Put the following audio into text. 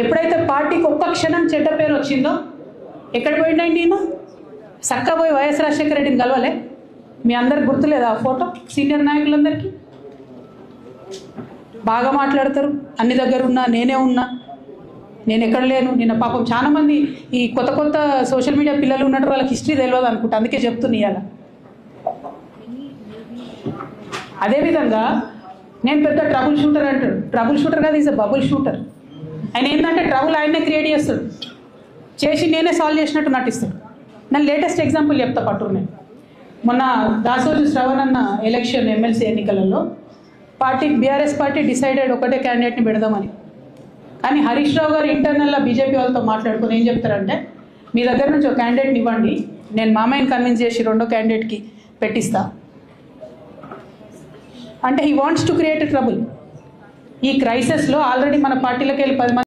ఎప్పుడైతే పార్టీకి ఒక్క క్షణం చెడ్డ పేరు వచ్చిందో ఎక్కడ పోయిండండి ఈయన? చక్కగా పోయి వైఎస్ రాజశేఖర రెడ్డిని కలవలే? మీ అందరికి గుర్తులేదా ఆ ఫోటో? సీనియర్ నాయకులందరికీ బాగా మాట్లాడతారు, అన్ని దగ్గర ఉన్నా, నేనే ఉన్నా, నేను ఎక్కడ లేను. నిన్న పాపం చాలా మంది ఈ కొత్త కొత్త సోషల్ మీడియా పిల్లలు ఉన్నట్టు వాళ్ళకి హిస్టరీ తెలియదు అనుకుంటా, అందుకే చెప్తున్నా ఇవాళ. అదేవిధంగా నేను పెద్ద ట్రబుల్ షూటర్ అంటాడు. ట్రబుల్ షూటర్ కాదు, ఈజ్ అ బబుల్ షూటర్. ఆయన ఏంటంటే ట్రబుల్ ఆయనే క్రియేట్ చేస్తాడు, చేసి నేనే సాల్వ్ చేసినట్టు నటిస్తాడు. నేను లేటెస్ట్ ఎగ్జాంపుల్ చెప్తా పట్టు. నేను మొన్న దాసోజు శ్రవణ్ అన్న ఎలక్షన్ ఎమ్మెల్సీ ఎన్నికలలో బీఆర్ఎస్ పార్టీ డిసైడెడ్ ఒకటే క్యాండిడేట్ని పెడదామని. కానీ హరీష్ రావు గారు ఇంటర్నల్గా బీజేపీ వాళ్ళతో మాట్లాడుకుని ఏం చెప్తారంటే, మీ దగ్గర నుంచి ఒక క్యాండిడేట్ని ఇవ్వండి, నేను మామయ్యని కన్విన్స్ చేసి రెండో క్యాండిడేట్కి పెట్టిస్తా అంటే he wants to create trouble. ఈ క్రైసిస్లో ఆల్రెడీ మన పార్టీలోకి వెళ్ళి 10 మంది